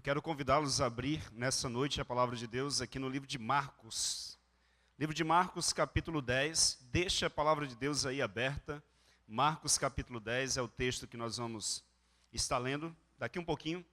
Eu quero convidá-los a abrir nessa noite a palavra de Deus aqui no livro de Marcos. Livro de Marcos, capítulo 10. Deixa a palavra de Deus aí aberta. Marcos, capítulo 10 é o texto que nós vamos estar lendo daqui um pouquinho.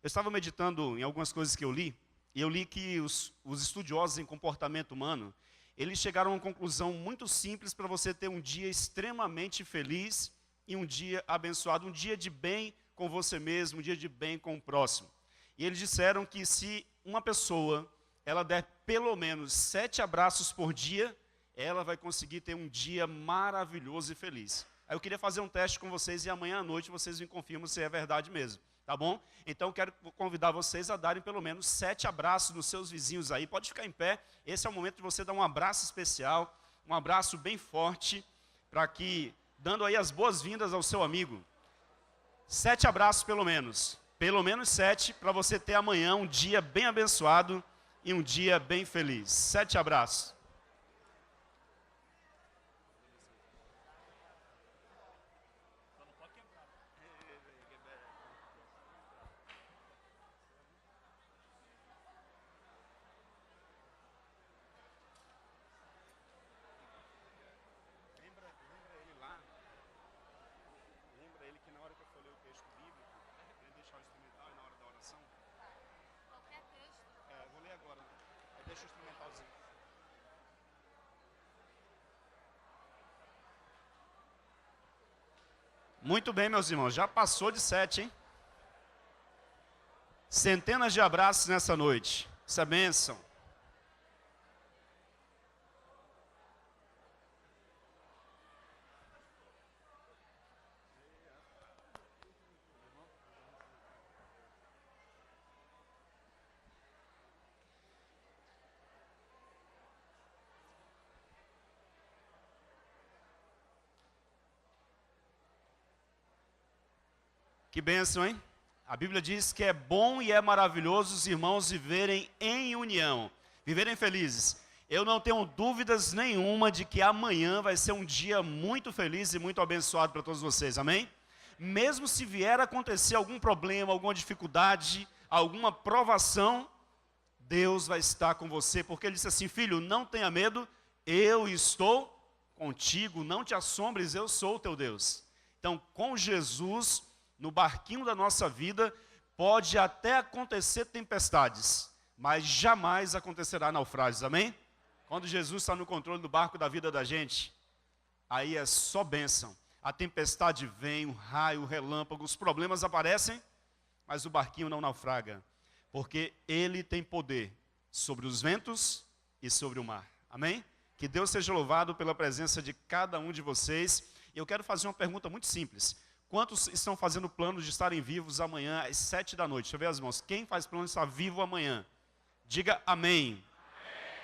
Eu estava meditando em algumas coisas que eu li, e eu li que os estudiosos em comportamento humano, eles chegaram a uma conclusão muito simples para você ter um dia extremamente feliz e um dia abençoado, um dia de bem com você mesmo, um dia de bem com o próximo. E eles disseram que se uma pessoa, ela der pelo menos 7 abraços por dia, ela vai conseguir ter um dia maravilhoso e feliz. Aí eu queria fazer um teste com vocês e amanhã à noite vocês me confirmam se é verdade mesmo, tá bom? Então quero convidar vocês a darem pelo menos 7 abraços nos seus vizinhos aí. Pode ficar em pé, esse é o momento de você dar um abraço especial, um abraço bem forte, para que, dando aí as boas-vindas ao seu amigo. 7 abraços pelo menos 7, para você ter amanhã um dia bem abençoado e um dia bem feliz. 7 abraços. Lembra ele que na hora que eu for ler o texto bíblico, ele deixar o instrumental e na hora da oração? Qualquer texto. Eu vou ler agora, né? Aí deixa o instrumentalzinho. Muito bem, meus irmãos, já passou de 7, hein? Centenas de abraços nessa noite. Isso é bênção. Que bênção, hein? A Bíblia diz que é bom e é maravilhoso os irmãos viverem em união, viverem felizes. Eu não tenho dúvidas nenhuma de que amanhã vai ser um dia muito feliz e muito abençoado para todos vocês, amém? Mesmo se vier a acontecer algum problema, alguma dificuldade, alguma provação, Deus vai estar com você, porque Ele disse assim: filho, não tenha medo, eu estou contigo, não te assombres, eu sou o teu Deus. Então, com Jesus no barquinho da nossa vida, pode até acontecer tempestades, mas jamais acontecerá naufrágios, amém? Quando Jesus está no controle do barco da vida da gente, aí é só bênção. A tempestade vem, o raio, o relâmpago, os problemas aparecem, mas o barquinho não naufraga, porque Ele tem poder sobre os ventos e sobre o mar, amém? Que Deus seja louvado pela presença de cada um de vocês. Eu quero fazer uma pergunta muito simples. Quantos estão fazendo planos de estarem vivos amanhã às 7 da noite? Deixa eu ver as mãos. Quem faz plano de estar vivo amanhã? Diga amém.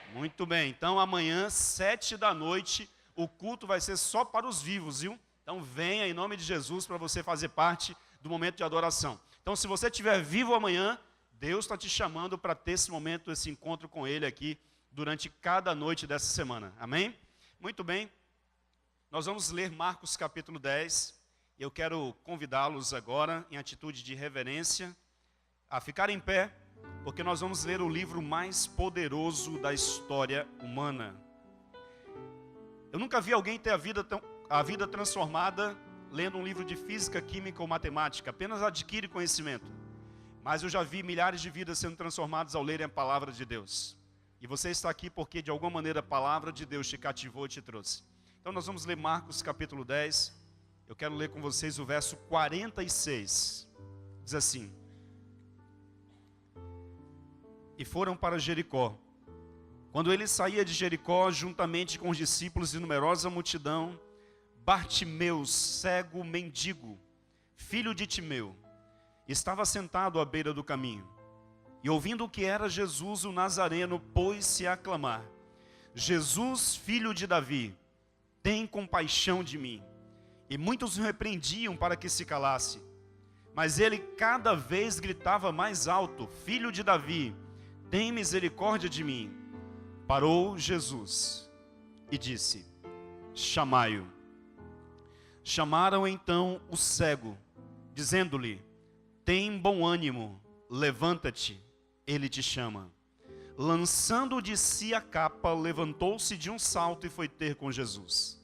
Amém. Muito bem. Então amanhã, 7 da noite, o culto vai ser só para os vivos, viu? Então venha em nome de Jesus para você fazer parte do momento de adoração. Então se você estiver vivo amanhã, Deus está te chamando para ter esse momento, esse encontro com Ele aqui durante cada noite dessa semana. Amém? Muito bem. Nós vamos ler Marcos capítulo 10. Eu quero convidá-los agora, em atitude de reverência, a ficar em pé, porque nós vamos ler o livro mais poderoso da história humana. Eu nunca vi alguém ter a vida transformada lendo um livro de física, química ou matemática, apenas adquire conhecimento. Mas eu já vi milhares de vidas sendo transformadas ao lerem a palavra de Deus. E você está aqui porque de alguma maneira a palavra de Deus te cativou e te trouxe. Então nós vamos ler Marcos capítulo 10. Eu quero ler com vocês o verso 46. Diz assim: E foram para Jericó. Quando ele saía de Jericó, juntamente com os discípulos e numerosa multidão, Bartimeu, cego mendigo, filho de Timeu, estava sentado à beira do caminho. E ouvindo que era Jesus o Nazareno, pôs-se a clamar: Jesus, filho de Davi, tem compaixão de mim. E muitos o repreendiam para que se calasse. Mas ele cada vez gritava mais alto: Filho de Davi, tem misericórdia de mim. Parou Jesus e disse: Chamai-o. Chamaram então o cego, dizendo-lhe: Tem bom ânimo, levanta-te, ele te chama. Lançando de si a capa, levantou-se de um salto e foi ter com Jesus.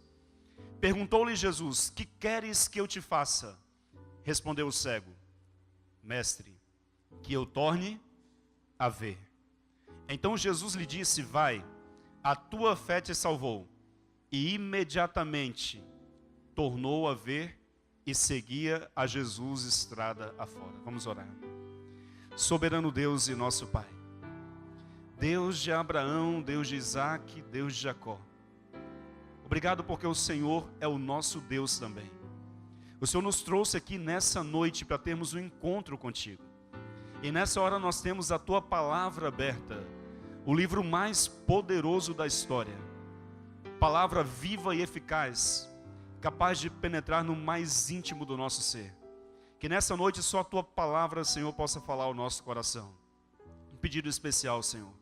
Perguntou-lhe Jesus: que queres que eu te faça? Respondeu o cego: Mestre, que eu torne a ver. Então Jesus lhe disse: vai, a tua fé te salvou. E imediatamente tornou a ver e seguia a Jesus estrada afora. Vamos orar. Soberano Deus e nosso Pai, Deus de Abraão, Deus de Isaac, Deus de Jacó, obrigado porque o Senhor é o nosso Deus também. O Senhor nos trouxe aqui nessa noite para termos um encontro contigo. E nessa hora nós temos a tua palavra aberta, o livro mais poderoso da história. Palavra viva e eficaz, capaz de penetrar no mais íntimo do nosso ser. Que nessa noite só a tua palavra, Senhor, possa falar ao nosso coração. Um pedido especial, Senhor.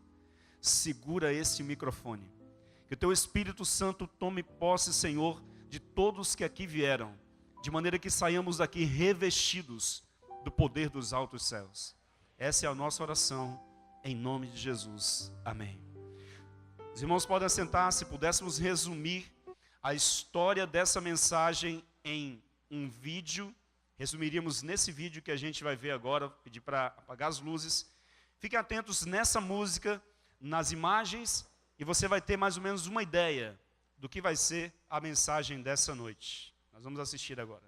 Segura esse microfone. Que o teu Espírito Santo tome posse, Senhor, de todos que aqui vieram, de maneira que saiamos daqui revestidos do poder dos altos céus. Essa é a nossa oração, em nome de Jesus. Amém. Os irmãos podem assentar. Se pudéssemos resumir a história dessa mensagem em um vídeo, resumiríamos nesse vídeo que a gente vai ver agora. Pedir para apagar as luzes. Fiquem atentos nessa música, nas imagens, e você vai ter mais ou menos uma ideia do que vai ser a mensagem dessa noite. Nós vamos assistir agora.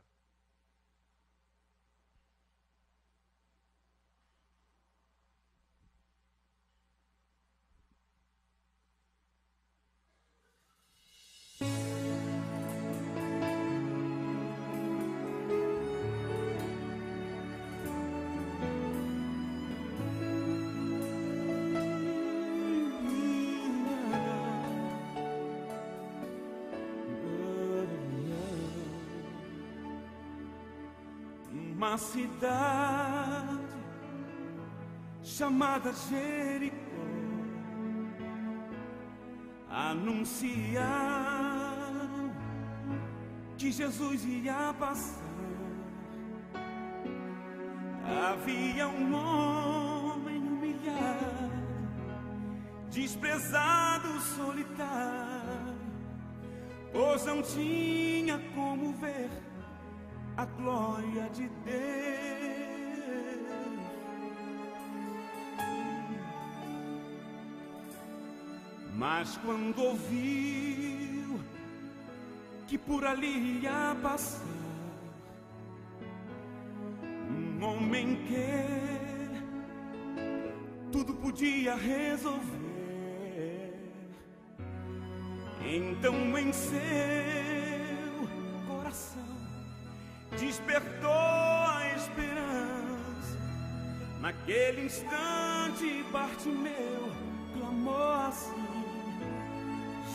Uma cidade chamada Jericó anunciaram que Jesus ia passar. Havia um homem humilhado, desprezado, solitário, pois não tinha como ver a glória de Deus. Mas quando ouviu que por ali ia passar um homem que tudo podia resolver, então em seu coração despertou a esperança. Naquele instante Bartimeu clamou assim: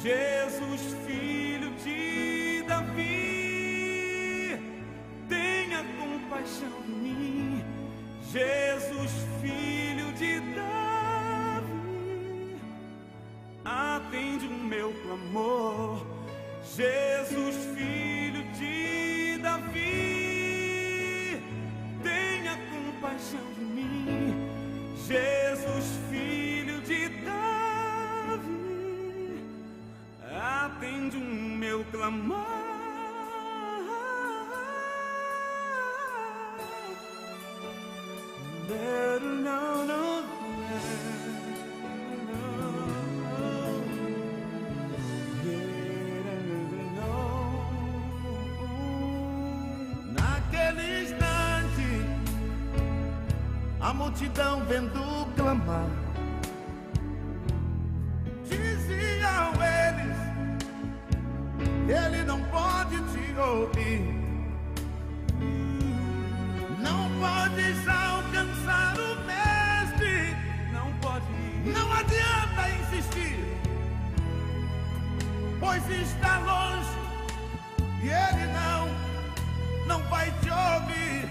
Jesus, filho de Davi, tenha compaixão de mim. Jesus, filho de Davi, atende o meu clamor. Jesus, filho de Davi, tenha compaixão de mim. Jesus, filho de Davi, atende o meu clamor. No, no, Naquele instante, a multidão vendo clamar, diziam eles: ele não pode te ouvir, não podes alcançar o mestre, não pode ir. não adianta insistir, pois está longe e ele não vai te ouvir.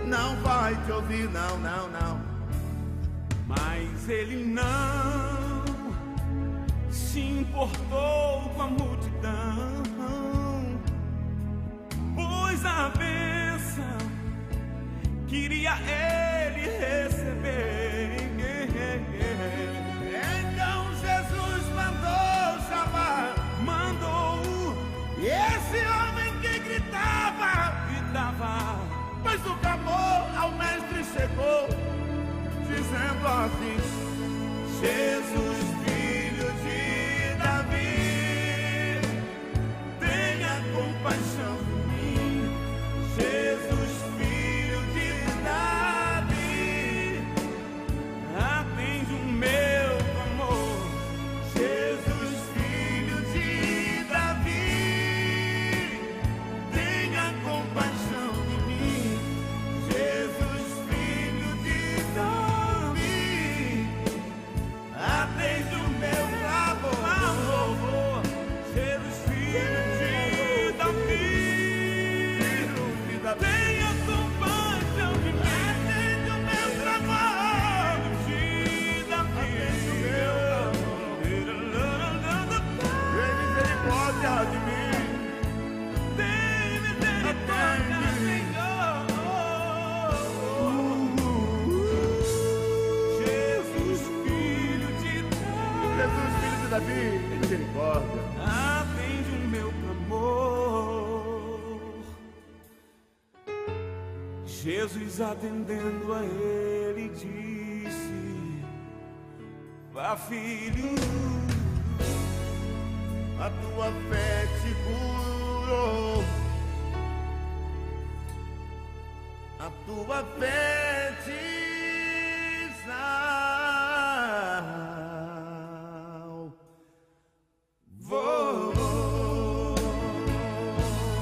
Não vai te ouvir, não, não, não. Mas ele não se importou com a multidão, pois a bênção queria ele receber. Então Jesus mandou chamar, Mandou, e esse homem que gritava, pois o clamor ao mestre chegou, dizendo assim: Jesus, filho de Davi, tenha compaixão de mim. Jesus, filho de Davi, atende o meu clamor. Jesus, filho de Davi, tenha compaixão de mim. Jesus, filho de Davi, atende o meu clamor. Jesus, filho de Davi, tenha compaixão de mim. Atende o meu clamor. De Davi, Tem misericórdia de mim. tem misericórdia, Senhor. Jesus, filho de Davi, Jesus, filho de Davi, tem misericórdia. atende o meu clamor. Jesus, atendendo a ele, disse: vá, filho, A tua fé te curou. A tua fé te salvou.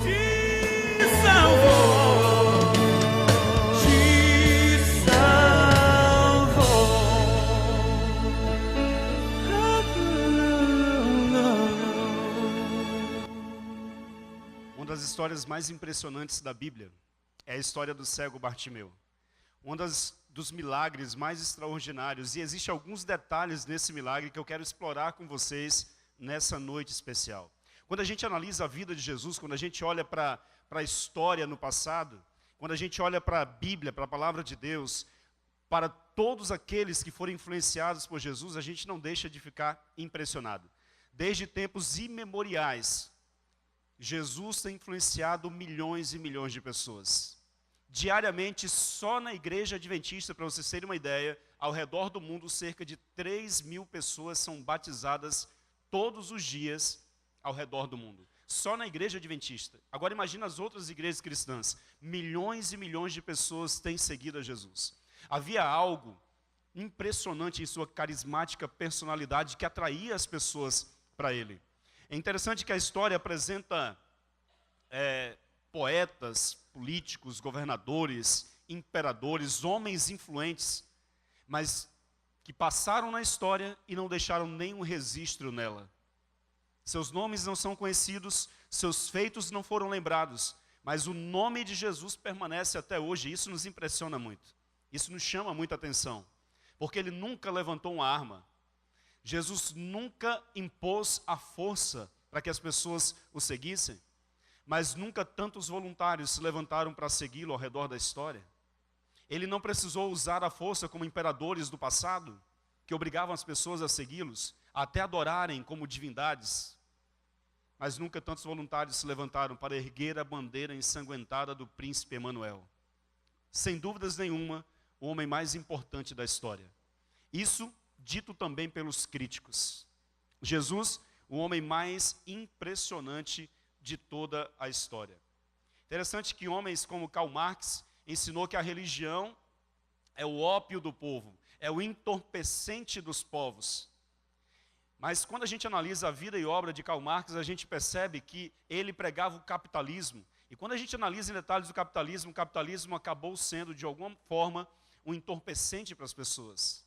te salvou, te salvou. Uma das histórias mais impressionantes da Bíblia é a história do cego Bartimeu. Dos milagres mais extraordinários. E existem alguns detalhes nesse milagre que eu quero explorar com vocês nessa noite especial. Quando a gente analisa a vida de Jesus, quando a gente olha para a história no passado, quando a gente olha para a Bíblia, para a palavra de Deus, para todos aqueles que foram influenciados por Jesus, a gente não deixa de ficar impressionado. Desde tempos imemoriais, Jesus tem influenciado milhões e milhões de pessoas. Diariamente, só na igreja adventista, para vocês terem uma ideia, ao redor do mundo, cerca de 3.000 pessoas são batizadas todos os dias ao redor do mundo. Só na igreja adventista. Agora imagina as outras igrejas cristãs. Milhões e milhões de pessoas têm seguido a Jesus. Havia algo impressionante em sua carismática personalidade que atraía as pessoas para ele. É interessante que a história apresenta poetas, políticos, governadores, imperadores, homens influentes, mas que passaram na história e não deixaram nenhum registro nela. Seus nomes não são conhecidos, seus feitos não foram lembrados, mas o nome de Jesus permanece até hoje, e isso nos impressiona muito. Isso nos chama muita atenção, porque ele nunca levantou uma arma. Jesus nunca impôs a força para que as pessoas o seguissem, mas nunca tantos voluntários se levantaram para segui-lo ao redor da história. Ele não precisou usar a força como imperadores do passado, que obrigavam as pessoas a segui-los, até adorarem como divindades. Mas nunca tantos voluntários se levantaram para erguer a bandeira ensanguentada do príncipe Emanuel. Sem dúvidas nenhuma, o homem mais importante da história. Isso dito também pelos críticos. Jesus, o homem mais impressionante de toda a história. Interessante que homens como Karl Marx ensinou que a religião é o ópio do povo, é o entorpecente dos povos. Mas quando a gente analisa a vida e obra de Karl Marx, a gente percebe que ele pregava o capitalismo. E quando a gente analisa em detalhes o capitalismo acabou sendo, de alguma forma, um entorpecente para as pessoas.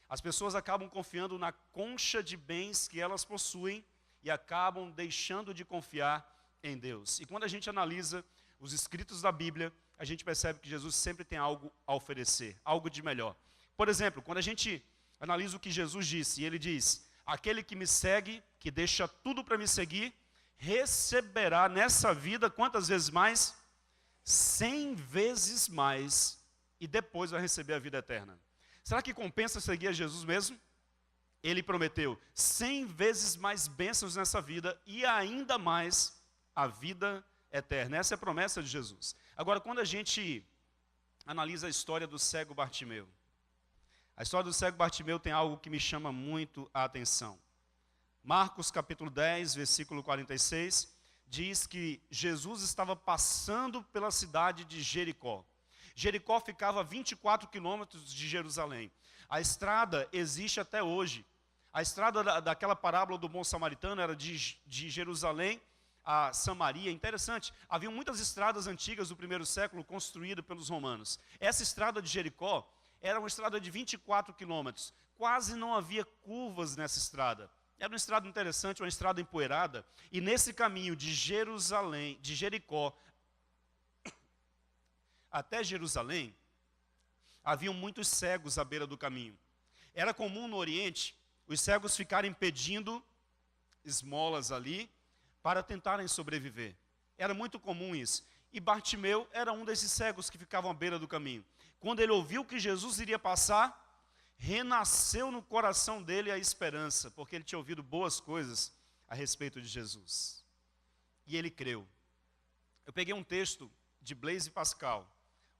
As pessoas acabam confiando na concha de bens que elas possuem e acabam deixando de confiar em Deus. E quando a gente analisa os escritos da Bíblia, a gente percebe que Jesus sempre tem algo a oferecer, algo de melhor. Por exemplo, quando a gente analisa o que Jesus disse, ele diz: aquele que me segue, que deixa tudo para me seguir, receberá nessa vida, quantas vezes mais? 100 vezes mais e depois vai receber a vida eterna. Será que compensa seguir a Jesus mesmo? Ele prometeu 100 vezes mais bênçãos nessa vida e ainda mais a vida eterna. Essa é a promessa de Jesus. Agora, quando a gente analisa a história do cego Bartimeu, a história do cego Bartimeu tem algo que me chama muito a atenção. Marcos capítulo 10, versículo 46, diz que Jesus estava passando pela cidade de Jericó. Jericó ficava a 24 quilômetros de Jerusalém. A estrada existe até hoje. A estrada daquela parábola do bom samaritano era de Jerusalém a Samaria. Interessante, havia muitas estradas antigas do primeiro século construídas pelos romanos. Essa estrada de Jericó era uma estrada de 24 quilômetros. Quase não havia curvas nessa estrada. Era uma estrada interessante, uma estrada empoeirada. E nesse caminho de Jerusalém, de Jericó até Jerusalém, haviam muitos cegos à beira do caminho. Era comum no Oriente os cegos ficarem pedindo esmolas ali para tentarem sobreviver. Era muito comum isso. E Bartimeu era um desses cegos que ficavam à beira do caminho. Quando ele ouviu que Jesus iria passar, renasceu no coração dele a esperança, porque ele tinha ouvido boas coisas a respeito de Jesus. E ele creu. Eu peguei um texto de Blaise Pascal.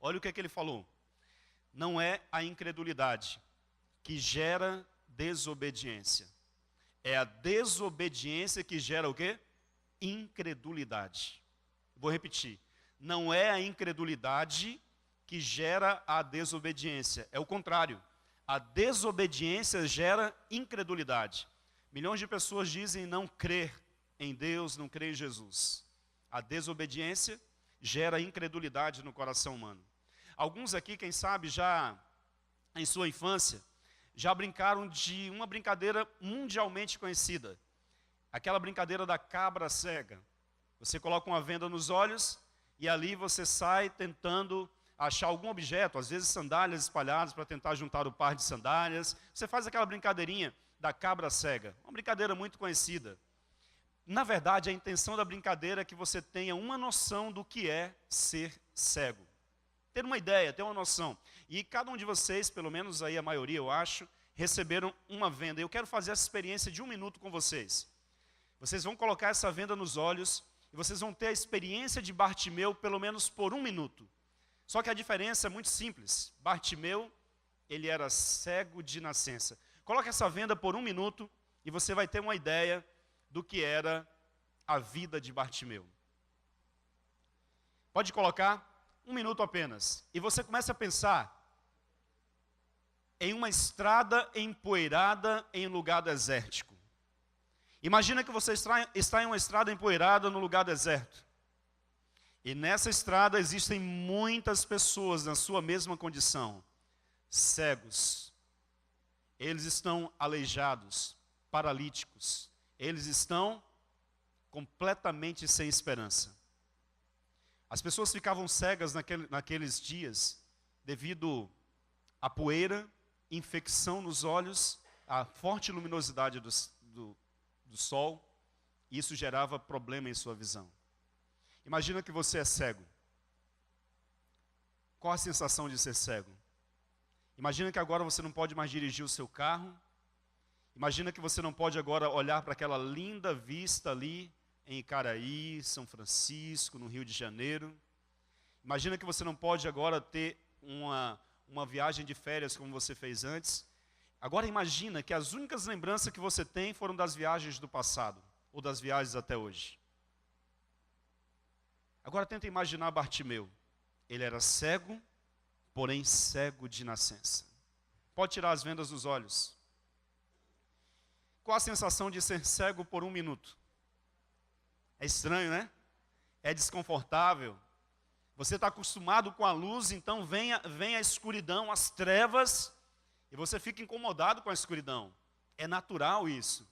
Olha o que é que ele falou. Não é a incredulidade que gera desobediência. É a desobediência que gera o quê? Incredulidade. Vou repetir. Não é a incredulidade que gera a desobediência. É o contrário. A desobediência gera incredulidade. Milhões de pessoas dizem não crer em Deus, não crer em Jesus. A desobediência gera incredulidade no coração humano. Alguns aqui, quem sabe, já em sua infância, já brincaram de uma brincadeira mundialmente conhecida. Aquela brincadeira da cabra cega. Você coloca uma venda nos olhos e ali você sai tentando achar algum objeto, às vezes sandálias espalhadas para tentar juntar o par de sandálias. Você faz aquela brincadeirinha da cabra cega. Uma brincadeira muito conhecida. Na verdade, a intenção da brincadeira é que você tenha uma noção do que é ser cego. Ter uma ideia, ter uma noção. E cada um de vocês, pelo menos aí a maioria eu acho, receberam uma venda. Eu quero fazer essa experiência de 1 minuto com vocês. Vocês vão colocar essa venda nos olhos e vocês vão ter a experiência de Bartimeu pelo menos por 1 minuto. Só que a diferença é muito simples. Bartimeu, ele era cego de nascença. Coloque essa venda por 1 minuto e você vai ter uma ideia do que era a vida de Bartimeu. Pode colocar 1 minuto apenas. E você começa a pensar em uma estrada empoeirada em lugar desértico. Imagina que você está em uma estrada empoeirada no lugar deserto. E nessa estrada existem muitas pessoas na sua mesma condição, cegos. Eles estão aleijados, paralíticos. Eles estão completamente sem esperança. As pessoas ficavam cegas naqueles dias devido à poeira, infecção nos olhos, à forte luminosidade do sol. E isso gerava problema em sua visão. Imagina que você é cego. Qual a sensação de ser cego? Imagina que agora você não pode mais dirigir o seu carro. Imagina que você não pode agora olhar para aquela linda vista ali em Icaraí, São Francisco, no Rio de Janeiro. Imagina que você não pode agora ter uma viagem de férias como você fez antes. Agora imagina que as únicas lembranças que você tem foram das viagens do passado, ou das viagens até hoje. Agora tenta imaginar Bartimeu. Ele era cego, porém cego de nascença. Pode tirar as vendas dos olhos. Qual a sensação de ser cego por 1 minuto? É estranho, né? É desconfortável. Você está acostumado com a luz, então vem a escuridão, as trevas, e você fica incomodado com a escuridão. É natural isso.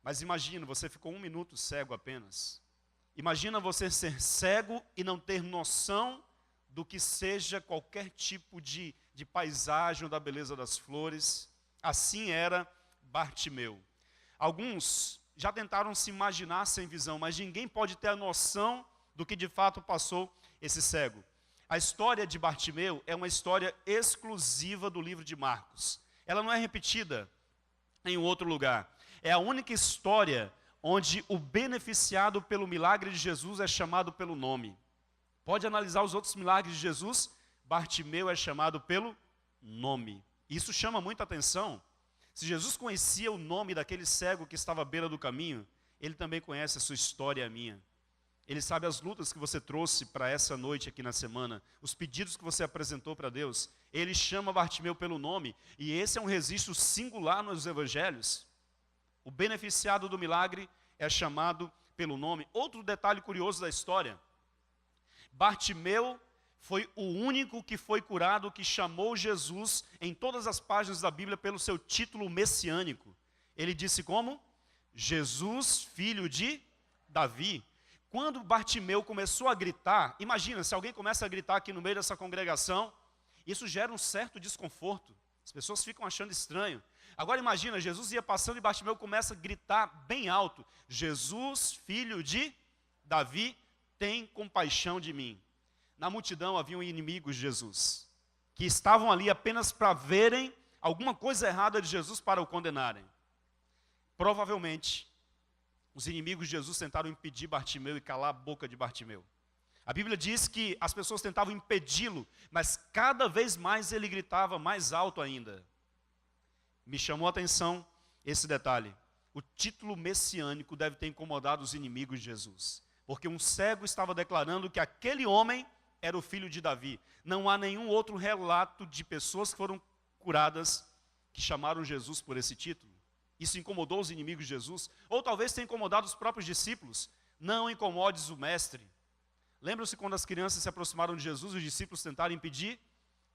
Mas imagina, você ficou 1 minuto cego apenas. Imagina você ser cego e não ter noção do que seja qualquer tipo de paisagem ou da beleza das flores. Assim era Bartimeu. Alguns já tentaram se imaginar sem visão, mas ninguém pode ter a noção do que de fato passou esse cego. A história de Bartimeu é uma história exclusiva do livro de Marcos. Ela não é repetida em outro lugar. É a única história onde o beneficiado pelo milagre de Jesus é chamado pelo nome. Pode analisar os outros milagres de Jesus, Bartimeu é chamado pelo nome. Isso chama muita atenção. Se Jesus conhecia o nome daquele cego que estava à beira do caminho, ele também conhece a sua história e a minha. Ele sabe as lutas que você trouxe para essa noite aqui na semana, os pedidos que você apresentou para Deus. Ele chama Bartimeu pelo nome, e esse é um registro singular nos evangelhos. O beneficiado do milagre é chamado pelo nome. Outro detalhe curioso da história: Bartimeu foi o único que foi curado que chamou Jesus em todas as páginas da Bíblia pelo seu título messiânico. Ele disse como? Jesus, filho de Davi. Quando Bartimeu começou a gritar, imagina, se alguém começa a gritar aqui no meio dessa congregação, isso gera um certo desconforto. As pessoas ficam achando estranho. Agora imagina, Jesus ia passando e Bartimeu começa a gritar bem alto: Jesus, filho de Davi, tem compaixão de mim. Na multidão haviam inimigos de Jesus, que estavam ali apenas para verem alguma coisa errada de Jesus para o condenarem. Provavelmente, os inimigos de Jesus tentaram impedir Bartimeu e calar a boca de Bartimeu. A Bíblia diz que as pessoas tentavam impedi-lo, mas cada vez mais ele gritava mais alto ainda. Me chamou a atenção esse detalhe. O título messiânico deve ter incomodado os inimigos de Jesus, porque um cego estava declarando que aquele homem era o filho de Davi. Não há nenhum outro relato de pessoas que foram curadas que chamaram Jesus por esse título. Isso incomodou os inimigos de Jesus, ou talvez tenha incomodado os próprios discípulos. Não incomodes o mestre. Lembram-se quando as crianças se aproximaram de Jesus, os discípulos tentaram impedir?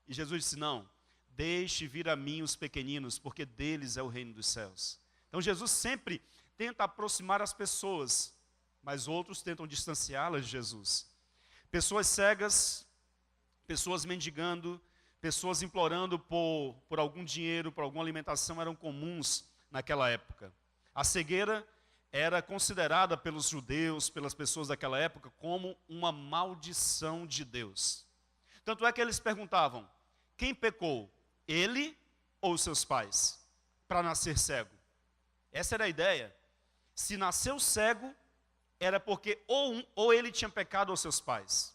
E Jesus disse: não, deixe vir a mim os pequeninos, porque deles é o reino dos céus. Então Jesus sempre tenta aproximar as pessoas, mas outros tentam distanciá-las de Jesus. Pessoas cegas, pessoas mendigando, pessoas implorando por algum dinheiro, por alguma alimentação, eram comuns naquela época. A cegueira era considerada pelos judeus, pelas pessoas daquela época, como uma maldição de Deus. Tanto é que eles perguntavam: quem pecou, ele ou seus pais, para nascer cego? Essa era a ideia. Se nasceu cego, era porque ou ele tinha pecado ou seus pais.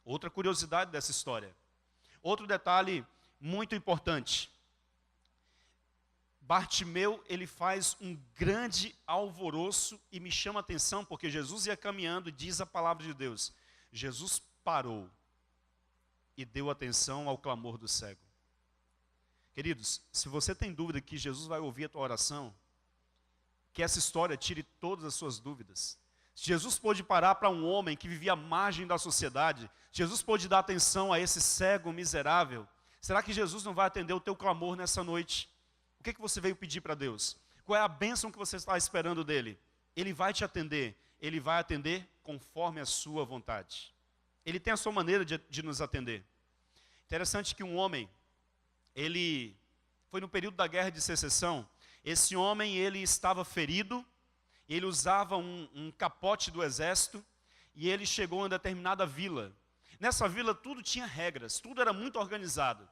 Outra curiosidade dessa história. Outro detalhe muito importante: Bartimeu, ele faz um grande alvoroço e me chama a atenção porque Jesus ia caminhando e diz a palavra de Deus. Jesus parou e deu atenção ao clamor do cego. Queridos, se você tem dúvida que Jesus vai ouvir a tua oração, que essa história tire todas as suas dúvidas. Se Jesus pôde parar para um homem que vivia à margem da sociedade, Jesus pôde dar atenção a esse cego miserável, será que Jesus não vai atender o teu clamor nessa noite? O que você veio pedir para Deus? Qual é a bênção que você está esperando dele? Ele vai te atender. Ele vai atender conforme a sua vontade. Ele tem a sua maneira de nos atender. Interessante que um homem, ele foi no período da Guerra de Secessão. Esse homem, ele estava ferido, ele usava um capote do exército, e ele chegou a uma determinada vila. Nessa vila tudo tinha regras, tudo era muito organizado.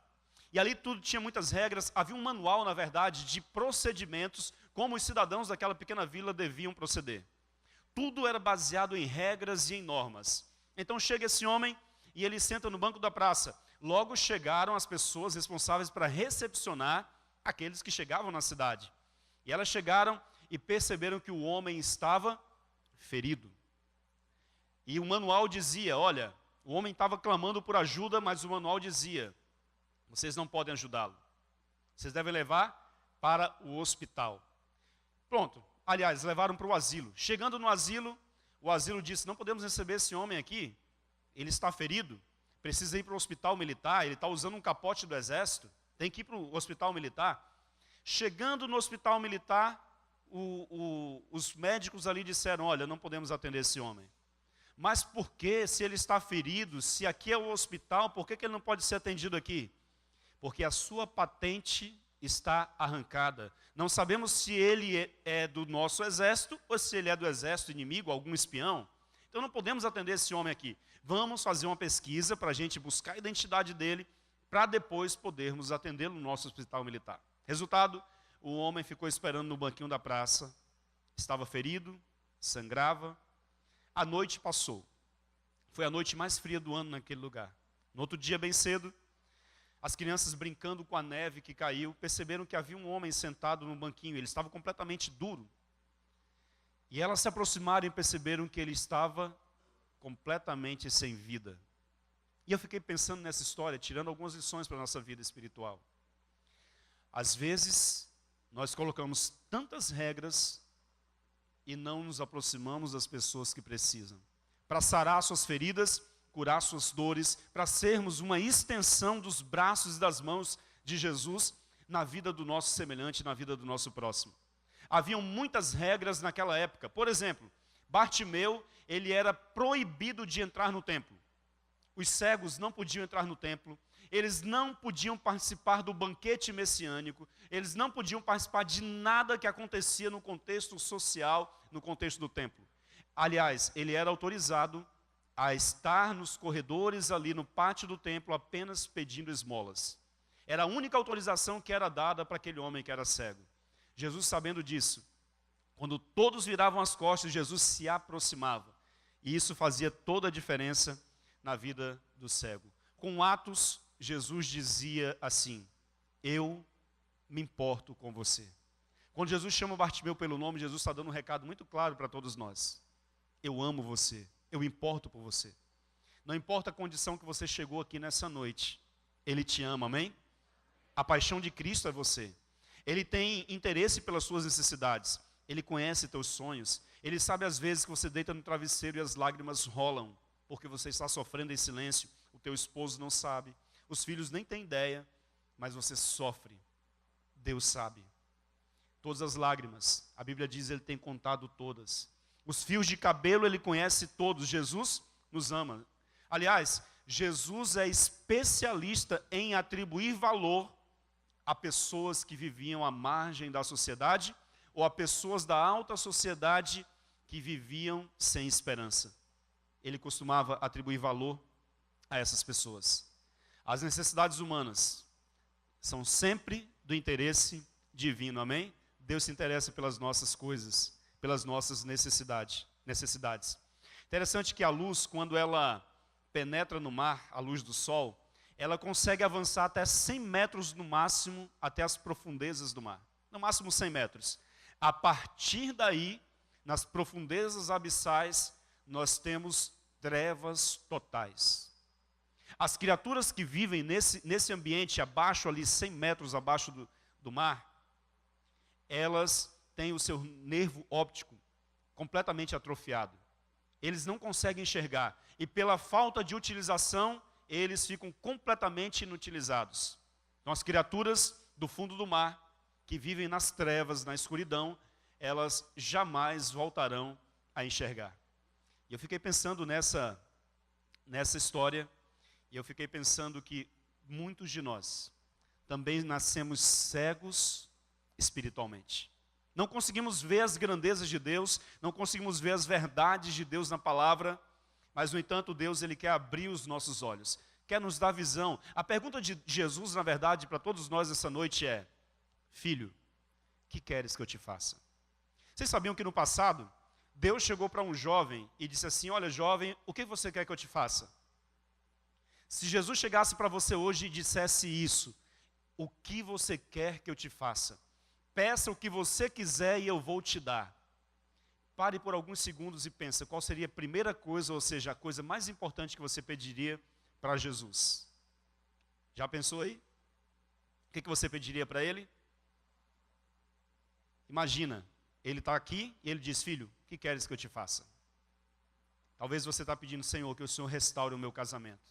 E ali tudo tinha muitas regras, havia um manual, na verdade, de procedimentos, como os cidadãos daquela pequena vila deviam proceder. Tudo era baseado em regras e em normas. Então chega esse homem e ele senta no banco da praça. Logo chegaram as pessoas responsáveis para recepcionar aqueles que chegavam na cidade. E elas chegaram e perceberam que o homem estava ferido. E o manual dizia, olha, o homem estava clamando por ajuda, mas o manual dizia: vocês não podem ajudá-lo. Vocês devem levar para o hospital. Pronto. Aliás, levaram para o asilo. Chegando no asilo, o asilo disse: não podemos receber esse homem aqui. Ele está ferido. Precisa ir para o hospital militar. Ele está usando um capote do exército. Tem que ir para o hospital militar. Chegando no hospital militar, os médicos ali disseram: olha, não podemos atender esse homem. Mas por que, se ele está ferido, se aqui é o hospital, por que ele não pode ser atendido aqui? Porque a sua patente está arrancada. Não sabemos se ele é do nosso exército ou se ele é do exército inimigo, algum espião. Então não podemos atender esse homem aqui. Vamos fazer uma pesquisa para a gente buscar a identidade dele, para depois podermos atendê-lo no nosso hospital militar. Resultado, o homem ficou esperando no banquinho da praça, estava ferido, sangrava. A noite passou. Foi a noite mais fria do ano naquele lugar. No outro dia, bem cedo, as crianças brincando com a neve que caiu, perceberam que havia um homem sentado no banquinho, ele estava completamente duro. E elas se aproximaram e perceberam que ele estava completamente sem vida. E eu fiquei pensando nessa história, tirando algumas lições para a nossa vida espiritual. Às vezes, nós colocamos tantas regras e não nos aproximamos das pessoas que precisam. Para sarar suas feridas, curar suas dores, para sermos uma extensão dos braços e das mãos de Jesus na vida do nosso semelhante, na vida do nosso próximo. Haviam muitas regras naquela época. Por exemplo, Bartimeu, ele era proibido de entrar no templo. Os cegos não podiam entrar no templo, eles não podiam participar do banquete messiânico, eles não podiam participar de nada que acontecia no contexto social, no contexto do templo. Aliás, ele era autorizado a estar nos corredores ali no pátio do templo apenas pedindo esmolas. Era a única autorização que era dada para aquele homem que era cego. Jesus, sabendo disso, quando todos viravam as costas, Jesus se aproximava. E isso fazia toda a diferença na vida do cego. Com atos, Jesus dizia assim: eu me importo com você. Quando Jesus chama Bartimeu pelo nome, Jesus está dando um recado muito claro para todos nós. Eu amo você, eu importo por você. Não importa a condição que você chegou aqui nessa noite, Ele te ama, amém? A paixão de Cristo é você. Ele tem interesse pelas suas necessidades. Ele conhece teus sonhos. Ele sabe às vezes que você deita no travesseiro e as lágrimas rolam, porque você está sofrendo em silêncio. O teu esposo não sabe. Os filhos nem têm ideia, mas você sofre. Deus sabe. Todas as lágrimas, a Bíblia diz, Ele tem contado todas. Os fios de cabelo Ele conhece todos. Jesus nos ama. Aliás, Jesus é especialista em atribuir valor a pessoas que viviam à margem da sociedade ou a pessoas da alta sociedade que viviam sem esperança. Ele costumava atribuir valor a essas pessoas. As necessidades humanas são sempre do interesse divino, amém? Deus se interessa pelas nossas coisas, pelas nossas necessidades. Interessante que a luz, quando ela penetra no mar, a luz do sol, ela consegue avançar até 100 metros no máximo, até as profundezas do mar. No máximo 100 metros. A partir daí, nas profundezas abissais, nós temos trevas totais. As criaturas que vivem nesse ambiente, abaixo ali, 100 metros abaixo do mar, elas têm o seu nervo óptico completamente atrofiado. Eles não conseguem enxergar. E pela falta de utilização, eles ficam completamente inutilizados. Então as criaturas do fundo do mar, que vivem nas trevas, na escuridão, elas jamais voltarão a enxergar. E eu fiquei pensando nessa história, e eu fiquei pensando que muitos de nós também nascemos cegos espiritualmente. Não conseguimos ver as grandezas de Deus, não conseguimos ver as verdades de Deus na palavra, mas, no entanto, Deus, Ele quer abrir os nossos olhos, quer nos dar visão. A pergunta de Jesus, na verdade, para todos nós essa noite é: filho, o que queres que eu te faça? Vocês sabiam que no passado, Deus chegou para um jovem e disse assim: olha, jovem, o que você quer que eu te faça? Se Jesus chegasse para você hoje e dissesse isso: o que você quer que eu te faça? Peça o que você quiser e eu vou te dar. Pare por alguns segundos e pense, qual seria a primeira coisa, ou seja, a coisa mais importante que você pediria para Jesus? Já pensou aí? O que você pediria para Ele? Imagina, Ele está aqui e Ele diz: filho, o que queres que eu te faça? Talvez você está pedindo: Senhor, que o Senhor restaure o meu casamento.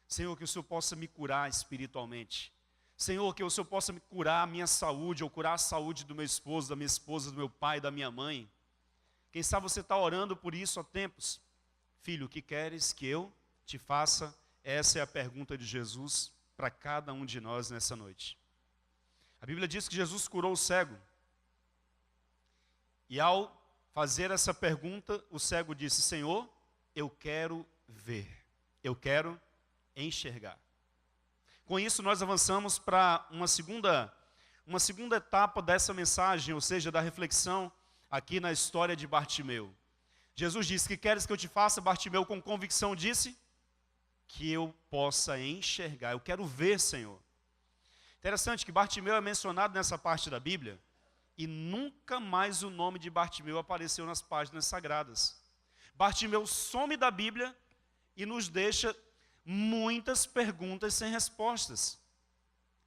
Senhor, que o Senhor possa me curar espiritualmente. Senhor, que o Senhor possa me curar a minha saúde, ou curar a saúde do meu esposo, da minha esposa, do meu pai, da minha mãe. Quem sabe você está orando por isso há tempos. Filho, o que queres que eu te faça? Essa é a pergunta de Jesus para cada um de nós nessa noite. A Bíblia diz que Jesus curou o cego. E ao fazer essa pergunta, o cego disse: Senhor, eu quero ver, eu quero enxergar. Com isso, nós avançamos para uma segunda etapa dessa mensagem, ou seja, da reflexão aqui na história de Bartimeu. Jesus disse: que queres que eu te faça? Bartimeu com convicção disse: que eu possa enxergar, eu quero ver, Senhor. Interessante que Bartimeu é mencionado nessa parte da Bíblia e nunca mais o nome de Bartimeu apareceu nas páginas sagradas. Bartimeu some da Bíblia e nos deixa muitas perguntas sem respostas.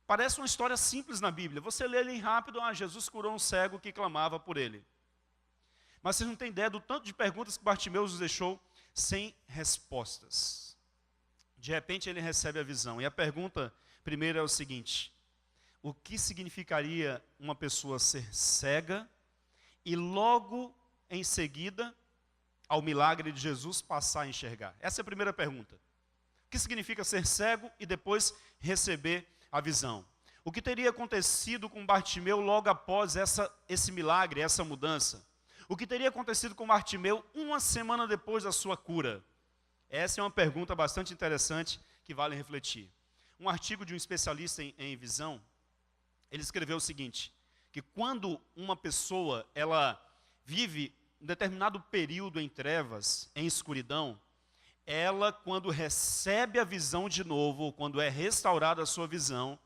Parece uma história simples na Bíblia. Você lê ali rápido: Jesus curou um cego que clamava por ele. Mas vocês não têm ideia do tanto de perguntas que Bartimeu nos deixou sem respostas. De repente ele recebe a visão. E a pergunta primeira é o seguinte: o que significaria uma pessoa ser cega e logo em seguida, ao milagre de Jesus, passar a enxergar? Essa é a primeira pergunta. O que significa ser cego e depois receber a visão? O que teria acontecido com Bartimeu logo após esse milagre, essa mudança? O que teria acontecido com Bartimeu uma semana depois da sua cura? Essa é uma pergunta bastante interessante que vale refletir. Um artigo de um especialista em visão, ele escreveu o seguinte: que quando uma pessoa ela vive um determinado período em trevas, em escuridão, ela, quando recebe a visão de novo, ou quando é restaurada a sua visão,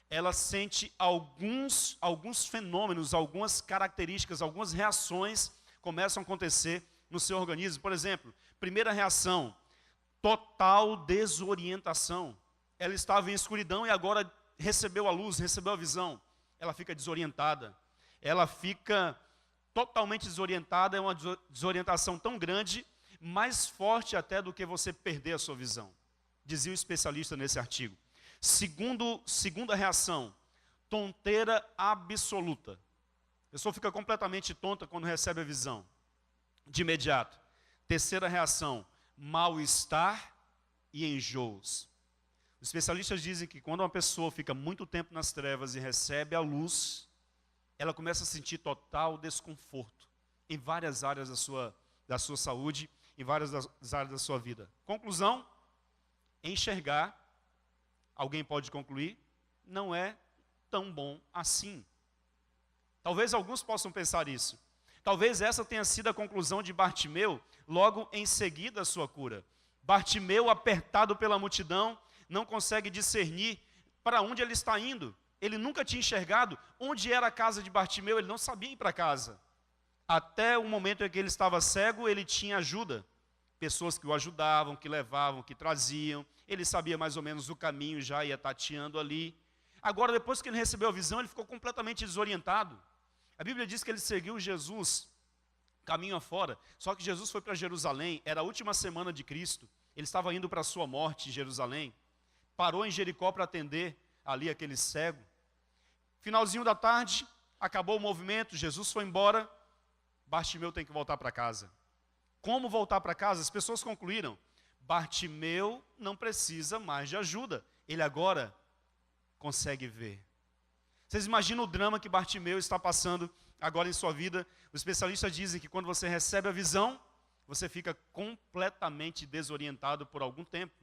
ela sente alguns fenômenos, algumas características, algumas reações começam a acontecer no seu organismo. Por exemplo, primeira reação: total desorientação. Ela estava em escuridão e agora recebeu a luz, recebeu a visão. Ela fica desorientada. Ela fica totalmente desorientada. É uma desorientação tão grande, mais forte até do que você perder a sua visão, dizia o especialista nesse artigo. Segunda reação: tonteira absoluta. A pessoa fica completamente tonta quando recebe a visão, de imediato. Terceira reação: mal-estar e enjoos. Os especialistas dizem que quando uma pessoa fica muito tempo nas trevas e recebe a luz, ela começa a sentir total desconforto em várias áreas da sua saúde, em várias áreas da sua vida. Conclusão: enxergar, alguém pode concluir, não é tão bom assim. Talvez alguns possam pensar isso. Talvez essa tenha sido a conclusão de Bartimeu logo em seguida à sua cura. Bartimeu, apertado pela multidão, não consegue discernir para onde ele está indo. Ele nunca tinha enxergado onde era a casa de Bartimeu, ele não sabia ir para casa. Até o momento em que ele estava cego, ele tinha ajuda. Pessoas que o ajudavam, que levavam, que traziam. Ele sabia mais ou menos o caminho, já ia tateando ali. Agora, depois que ele recebeu a visão, ele ficou completamente desorientado. A Bíblia diz que ele seguiu Jesus caminho afora. Só que Jesus foi para Jerusalém, era a última semana de Cristo. Ele estava indo para a sua morte em Jerusalém. Parou em Jericó para atender ali aquele cego. Finalzinho da tarde, acabou o movimento, Jesus foi embora. Bartimeu tem que voltar para casa. Como voltar para casa? As pessoas concluíram: Bartimeu não precisa mais de ajuda. Ele agora consegue ver. Vocês imaginam o drama que Bartimeu está passando agora em sua vida? Os especialistas dizem que quando você recebe a visão, você fica completamente desorientado por algum tempo.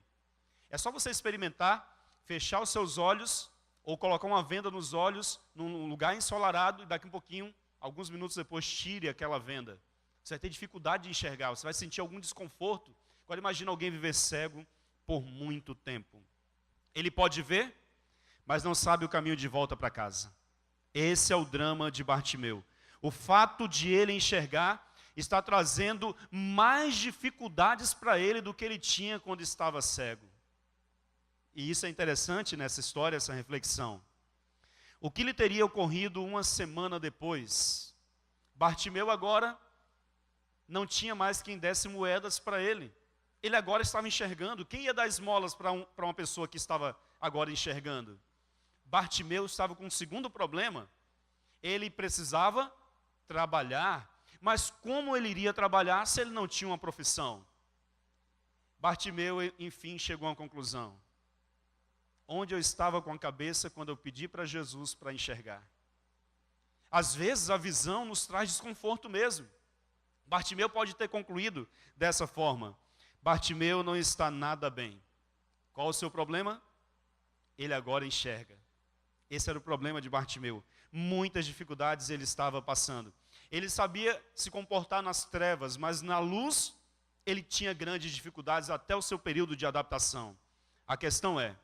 É só você experimentar, fechar os seus olhos, ou colocar uma venda nos olhos, num lugar ensolarado, e daqui a um pouquinho, alguns minutos depois, tire aquela venda. Você vai ter dificuldade de enxergar, você vai sentir algum desconforto. Agora imagina alguém viver cego por muito tempo. Ele pode ver, mas não sabe o caminho de volta para casa. Esse é o drama de Bartimeu. O fato de ele enxergar está trazendo mais dificuldades para ele do que ele tinha quando estava cego. E isso é interessante nessa história, essa reflexão. O que lhe teria ocorrido uma semana depois? Bartimeu agora não tinha mais quem desse moedas para ele. Ele agora estava enxergando. Quem ia dar esmolas para uma pessoa que estava agora enxergando? Bartimeu estava com um segundo problema. Ele precisava trabalhar. Mas como ele iria trabalhar se ele não tinha uma profissão? Bartimeu, enfim, chegou a uma conclusão. Onde eu estava com a cabeça quando eu pedi para Jesus para enxergar? Às vezes a visão nos traz desconforto mesmo. Bartimeu pode ter concluído dessa forma: Bartimeu não está nada bem. Qual o seu problema? Ele agora enxerga. Esse era o problema de Bartimeu. Muitas dificuldades ele estava passando. Ele sabia se comportar nas trevas, mas na luz ele tinha grandes dificuldades até o seu período de adaptação. A questão é,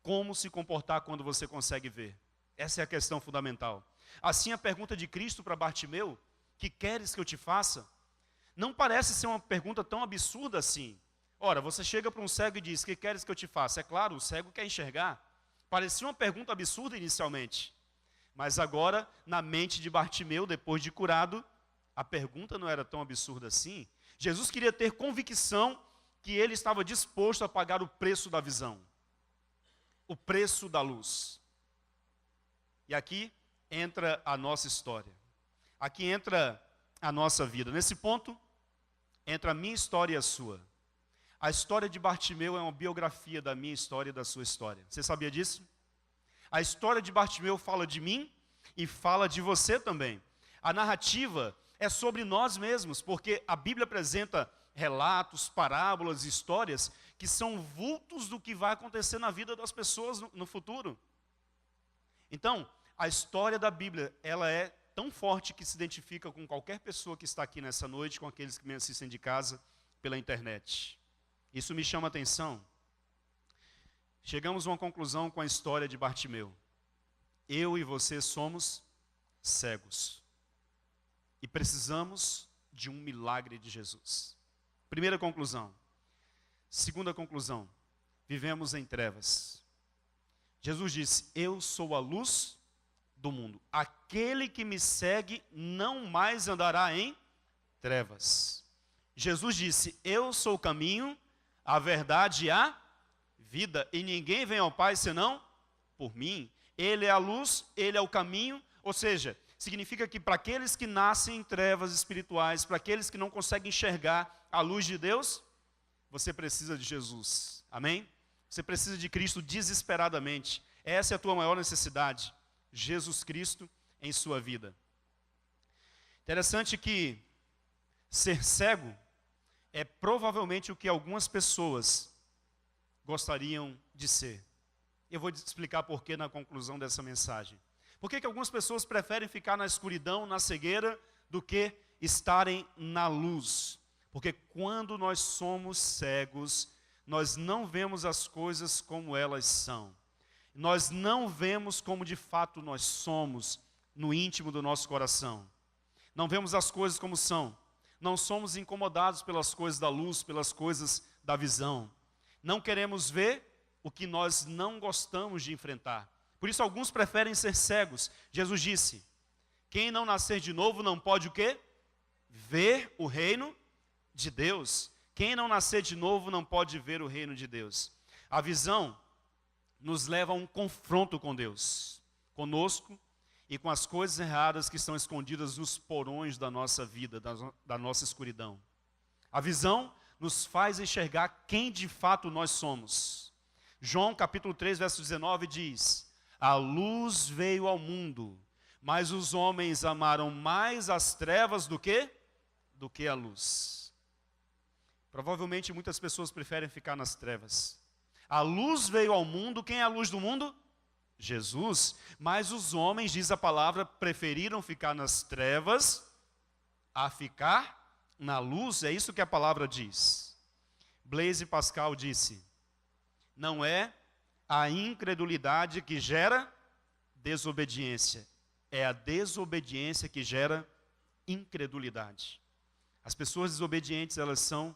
como se comportar quando você consegue ver? Essa é a questão fundamental. Assim, a pergunta de Cristo para Bartimeu: que queres que eu te faça? Não parece ser uma pergunta tão absurda assim. Ora, você chega para um cego e diz: que queres que eu te faça? É claro, o cego quer enxergar. Parecia uma pergunta absurda inicialmente. Mas agora, na mente de Bartimeu, depois de curado, a pergunta não era tão absurda assim. Jesus queria ter convicção que ele estava disposto a pagar o preço da visão, o preço da luz. E aqui entra a nossa história. Aqui entra a nossa vida. Nesse ponto, entra a minha história e a sua. A história de Bartimeu é uma biografia da minha história e da sua história. Você sabia disso? A história de Bartimeu fala de mim e fala de você também. A narrativa é sobre nós mesmos, porque a Bíblia apresenta relatos, parábolas, histórias que são vultos do que vai acontecer na vida das pessoas no futuro. Então, a história da Bíblia, ela é tão forte que se identifica com qualquer pessoa que está aqui nessa noite, com aqueles que me assistem de casa pela internet. Isso me chama a atenção. Chegamos a uma conclusão com a história de Bartimeu. Eu e você somos cegos. E precisamos de um milagre de Jesus. Primeira conclusão. Segunda conclusão. Vivemos em trevas. Jesus disse: eu sou a luz do mundo. Aquele que me segue não mais andará em trevas. Jesus disse: eu sou o caminho, a verdade e a vida, e ninguém vem ao Pai senão por mim. Ele é a luz, ele é o caminho, ou seja, significa que para aqueles que nascem em trevas espirituais, para aqueles que não conseguem enxergar a luz de Deus, você precisa de Jesus, amém? Você precisa de Cristo desesperadamente. Essa é a tua maior necessidade, Jesus Cristo em sua vida. Interessante que ser cego é provavelmente o que algumas pessoas gostariam de ser. Eu vou te explicar por que na conclusão dessa mensagem. Por que algumas pessoas preferem ficar na escuridão, na cegueira, do que estarem na luz? Porque quando nós somos cegos, nós não vemos as coisas como elas são. Nós não vemos como de fato nós somos no íntimo do nosso coração. Não vemos as coisas como são. Não somos incomodados pelas coisas da luz, pelas coisas da visão. Não queremos ver o que nós não gostamos de enfrentar. Por isso alguns preferem ser cegos. Jesus disse: quem não nascer de novo não pode o quê? Ver o reino de Deus. Quem não nascer de novo não pode ver o reino de Deus. A visão nos leva a um confronto com Deus, conosco e com as coisas erradas que estão escondidas nos porões da nossa vida, da nossa escuridão. A visão nos faz enxergar quem de fato nós somos. João capítulo 3, verso 19 diz: a luz veio ao mundo, mas os homens amaram mais as trevas do que a luz. Provavelmente muitas pessoas preferem ficar nas trevas. A luz veio ao mundo, quem é a luz do mundo? Jesus. Mas os homens, diz a palavra, preferiram ficar nas trevas a ficar na luz. É isso que a palavra diz. Blaise Pascal disse: não é a incredulidade que gera desobediência, é a desobediência que gera incredulidade. As pessoas desobedientes, elas são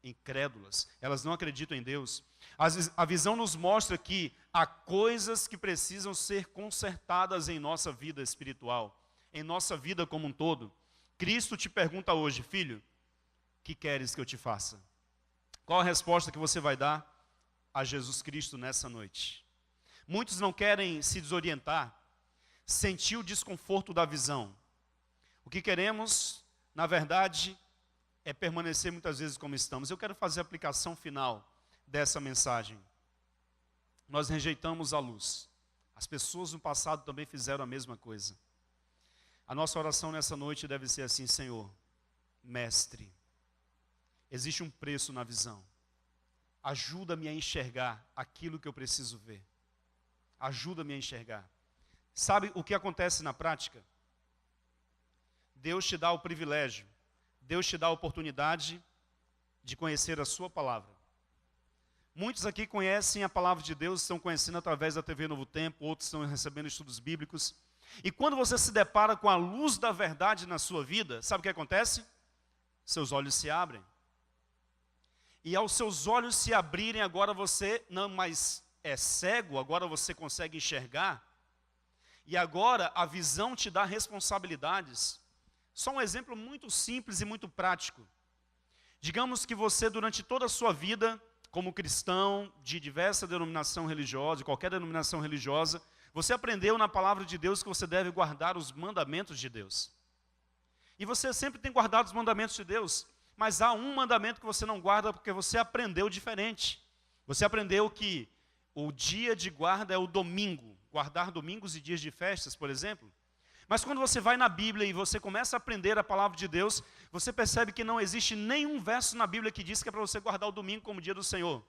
incrédulas, elas não acreditam em Deus. A visão nos mostra que há coisas que precisam ser consertadas em nossa vida espiritual, em nossa vida como um todo. Cristo te pergunta hoje: filho, que queres que eu te faça? Qual a resposta que você vai dar a Jesus Cristo nessa noite? Muitos não querem se desorientar, sentir o desconforto da visão. O que queremos, na verdade, é permanecer muitas vezes como estamos. Eu quero fazer a aplicação final dessa mensagem. Nós rejeitamos a luz. As pessoas no passado também fizeram a mesma coisa. A nossa oração nessa noite deve ser assim: Senhor, Mestre, existe um preço na visão. Ajuda-me a enxergar aquilo que eu preciso ver. Ajuda-me a enxergar. Sabe o que acontece na prática? Deus te dá o privilégio, Deus te dá a oportunidade de conhecer a sua palavra. Muitos aqui conhecem a palavra de Deus, estão conhecendo através da TV Novo Tempo, outros estão recebendo estudos bíblicos. E quando você se depara com a luz da verdade na sua vida, sabe o que acontece? Seus olhos se abrem. E aos seus olhos se abrirem, agora você não mais é cego, agora você consegue enxergar. E agora a visão te dá responsabilidades. Só um exemplo muito simples e muito prático. Digamos que você, durante toda a sua vida, como cristão de diversa denominação religiosa, de qualquer denominação religiosa, você aprendeu na palavra de Deus que você deve guardar os mandamentos de Deus. E você sempre tem guardado os mandamentos de Deus, mas há um mandamento que você não guarda porque você aprendeu diferente. Você aprendeu que o dia de guarda é o domingo, guardar domingos e dias de festas, por exemplo. Mas quando você vai na Bíblia e você começa a aprender a palavra de Deus, você percebe que não existe nenhum verso na Bíblia que diz que é para você guardar o domingo como dia do Senhor.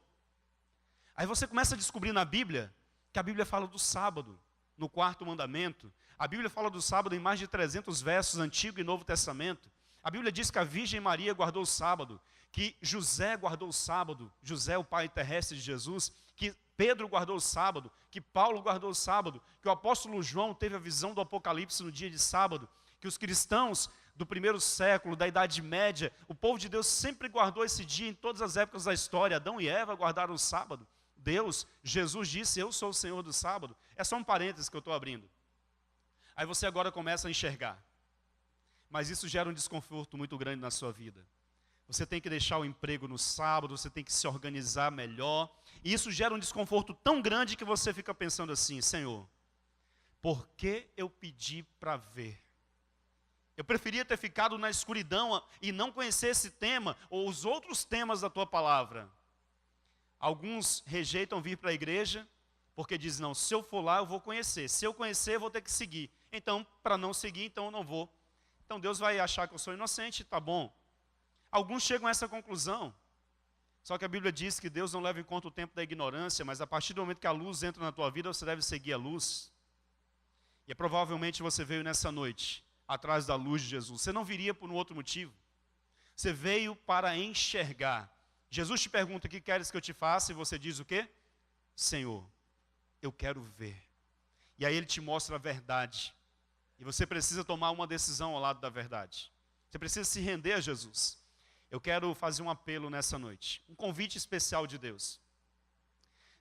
Aí você começa a descobrir na Bíblia que a Bíblia fala do sábado, no 4º mandamento. A Bíblia fala do sábado em mais de 300 versos, Antigo e Novo Testamento. A Bíblia diz que a Virgem Maria guardou o sábado, que José guardou o sábado, José, o pai terrestre de Jesus, que Pedro guardou o sábado, que Paulo guardou o sábado, que o apóstolo João teve a visão do Apocalipse no dia de sábado, que os cristãos do 1º século, da Idade Média, o povo de Deus sempre guardou esse dia em todas as épocas da história. Adão e Eva guardaram o sábado. Deus, Jesus disse, eu sou o Senhor do sábado. É só um parênteses que eu estou abrindo. Aí você agora começa a enxergar. Mas isso gera um desconforto muito grande na sua vida. Você tem que deixar o emprego no sábado, você tem que se organizar melhor. E isso gera um desconforto tão grande que você fica pensando assim, Senhor, por que eu pedi para ver? Eu preferia ter ficado na escuridão e não conhecer esse tema ou os outros temas da tua palavra. Alguns rejeitam vir para a igreja porque dizem, não, se eu for lá eu vou conhecer. Se eu conhecer eu vou ter que seguir. Então, para não seguir, então eu não vou. Então Deus vai achar que eu sou inocente, tá bom. Alguns chegam a essa conclusão. Só que a Bíblia diz que Deus não leva em conta o tempo da ignorância, mas a partir do momento que a luz entra na tua vida, você deve seguir a luz. E provavelmente você veio nessa noite, atrás da luz de Jesus. Você não viria por um outro motivo. Você veio para enxergar. Jesus te pergunta, o que queres que eu te faça? E você diz o quê? Senhor, eu quero ver. E aí ele te mostra a verdade. E você precisa tomar uma decisão ao lado da verdade. Você precisa se render a Jesus. Eu quero fazer um apelo nessa noite. Um convite especial de Deus.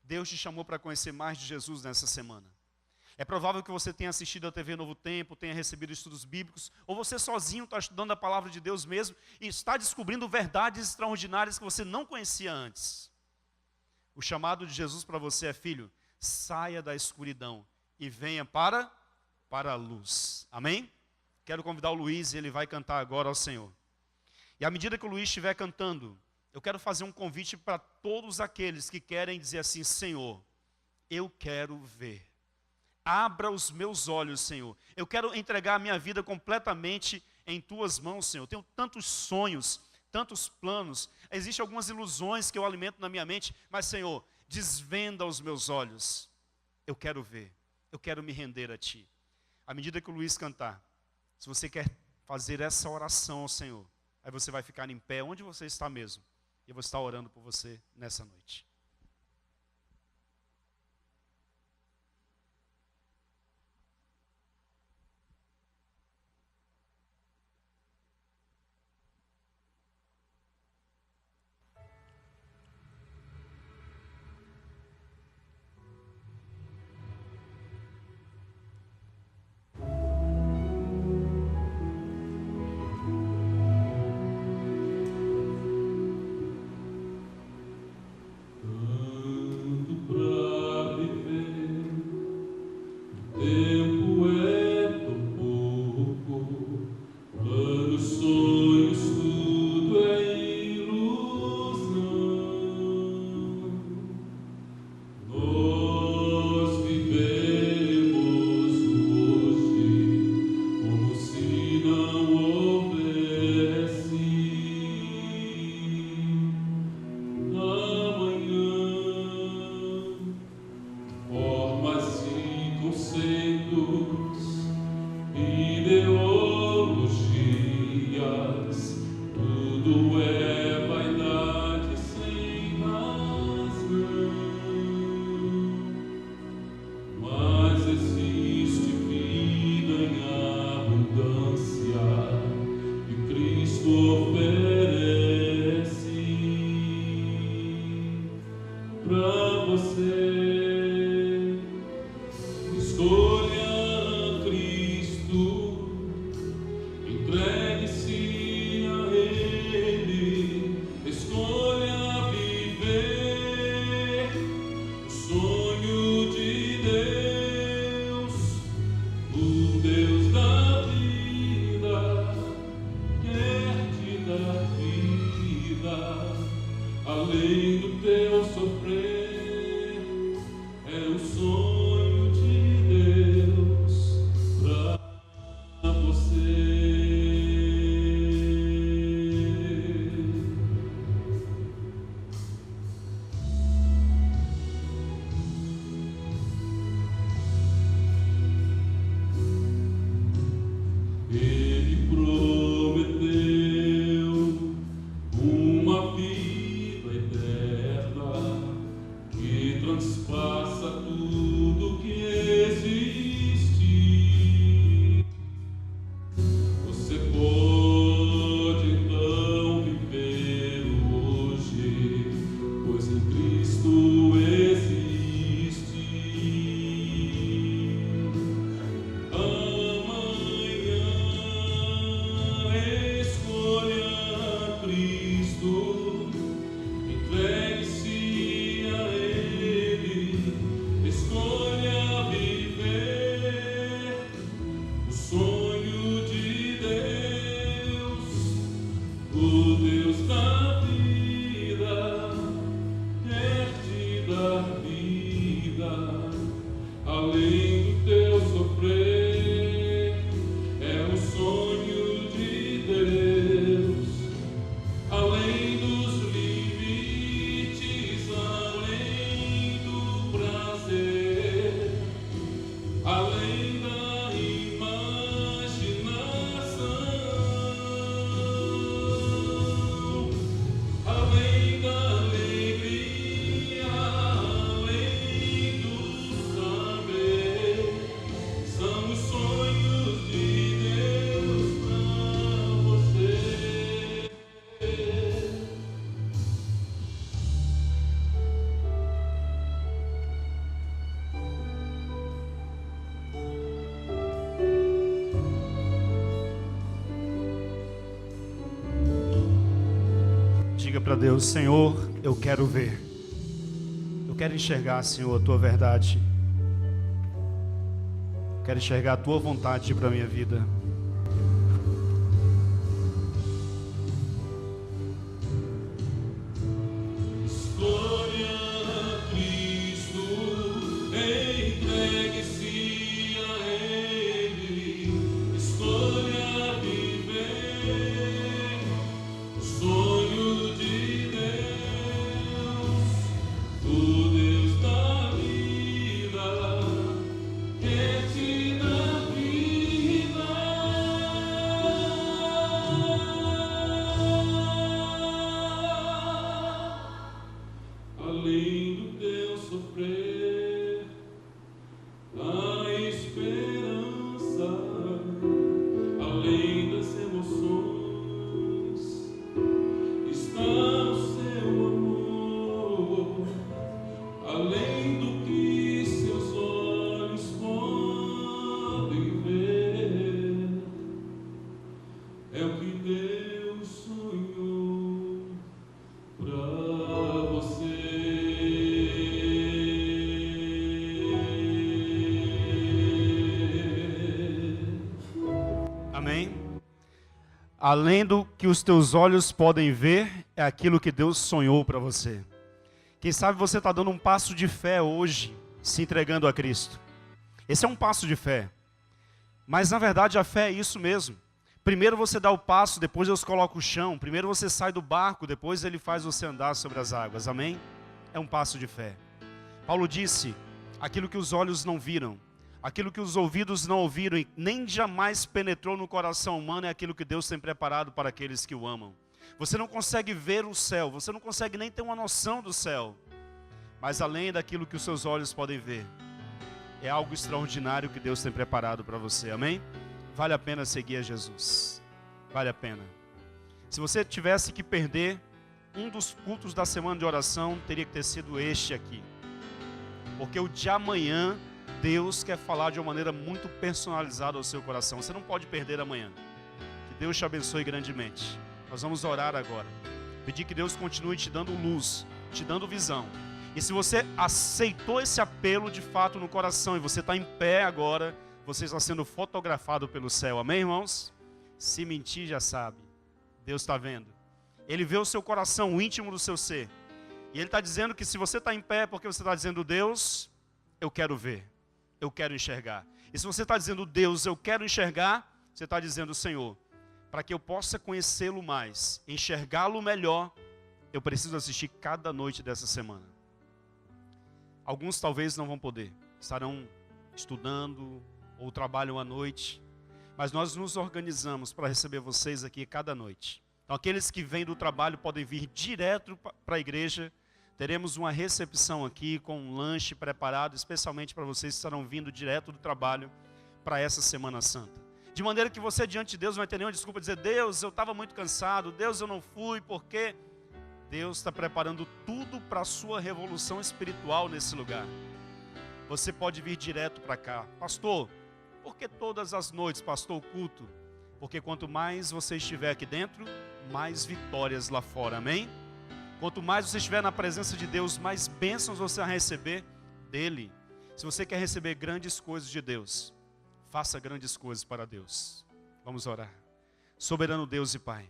Deus te chamou para conhecer mais de Jesus nessa semana. É provável que você tenha assistido a TV Novo Tempo, tenha recebido estudos bíblicos, ou você sozinho está estudando a palavra de Deus mesmo e está descobrindo verdades extraordinárias que você não conhecia antes. O chamado de Jesus para você é, filho, saia da escuridão e venha para a luz. Amém? Quero convidar o Luiz e ele vai cantar agora ao Senhor. E à medida que o Luiz estiver cantando, eu quero fazer um convite para todos aqueles que querem dizer assim, Senhor, eu quero ver. Abra os meus olhos, Senhor. Eu quero entregar a minha vida completamente em tuas mãos, Senhor. Eu tenho tantos sonhos, tantos planos. Existem algumas ilusões que eu alimento na minha mente, mas, Senhor, desvenda os meus olhos. Eu quero ver. Eu quero me render a Ti. À medida que o Luiz cantar, se você quer fazer essa oração ao Senhor, aí você vai ficar em pé onde você está mesmo. E eu vou estar orando por você nessa noite. Como se não houvesse Diga para Deus: Senhor, eu quero ver. Eu quero enxergar, Senhor, a tua verdade. Eu quero enxergar a tua vontade para a minha vida. Além do que os teus olhos podem ver, é aquilo que Deus sonhou para você. Quem sabe você está dando um passo de fé hoje, se entregando a Cristo. Esse é um passo de fé. Mas na verdade a fé é isso mesmo. Primeiro você dá o passo, depois Deus coloca o chão. Primeiro você sai do barco, depois Ele faz você andar sobre as águas. Amém? É um passo de fé. Paulo disse: aquilo que os olhos não viram, aquilo que os ouvidos não ouviram e nem jamais penetrou no coração humano, é aquilo que Deus tem preparado para aqueles que o amam. Você não consegue ver o céu, você não consegue nem ter uma noção do céu. Mas além daquilo que os seus olhos podem ver, é algo extraordinário que Deus tem preparado para você. Amém? Vale a pena seguir a Jesus. Vale a pena. Se você tivesse que perder um dos cultos da semana de oração, teria que ter sido este aqui. Porque o de amanhã, Deus quer falar de uma maneira muito personalizada ao seu coração. Você não pode perder amanhã. Que Deus te abençoe grandemente. Nós vamos orar agora. Pedir que Deus continue te dando luz, te dando visão. E se você aceitou esse apelo de fato no coração e você está em pé agora, você está sendo fotografado pelo céu. Amém, irmãos? Se mentir, já sabe. Deus está vendo. Ele vê o seu coração, o íntimo do seu ser. E Ele está dizendo que se você está em pé, é porque você está dizendo: Deus, eu quero ver. Eu quero enxergar. E se você está dizendo: Deus, eu quero enxergar, você está dizendo: Senhor, para que eu possa conhecê-lo mais, enxergá-lo melhor, eu preciso assistir cada noite dessa semana. Alguns talvez não vão poder, estarão estudando ou trabalham à noite, mas nós nos organizamos para receber vocês aqui cada noite. Então aqueles que vêm do trabalho podem vir direto para a igreja. Teremos uma recepção aqui com um lanche preparado especialmente para vocês que estarão vindo direto do trabalho para essa Semana Santa. De maneira que você diante de Deus não vai ter nenhuma desculpa de dizer: Deus, eu estava muito cansado, Deus, eu não fui, porque Deus está preparando tudo para a sua revolução espiritual nesse lugar. Você pode vir direto para cá. Pastor, por que todas as noites, pastor, o culto? Porque quanto mais você estiver aqui dentro, mais vitórias lá fora, amém? Quanto mais você estiver na presença de Deus, mais bênçãos você vai receber dEle. Se você quer receber grandes coisas de Deus, faça grandes coisas para Deus. Vamos orar. Soberano Deus e Pai,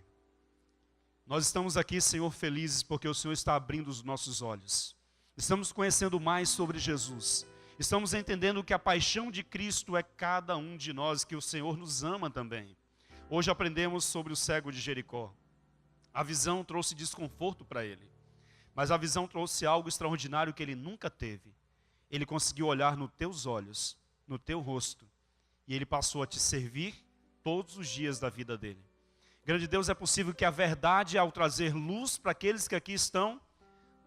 nós estamos aqui, Senhor, felizes porque o Senhor está abrindo os nossos olhos. Estamos conhecendo mais sobre Jesus. Estamos entendendo que a paixão de Cristo é cada um de nós, que o Senhor nos ama também. Hoje aprendemos sobre o cego de Jericó. A visão trouxe desconforto para ele, mas a visão trouxe algo extraordinário que ele nunca teve. Ele conseguiu olhar nos teus olhos, no teu rosto, e ele passou a te servir todos os dias da vida dele. Grande Deus, é possível que a verdade, ao trazer luz para aqueles que aqui estão,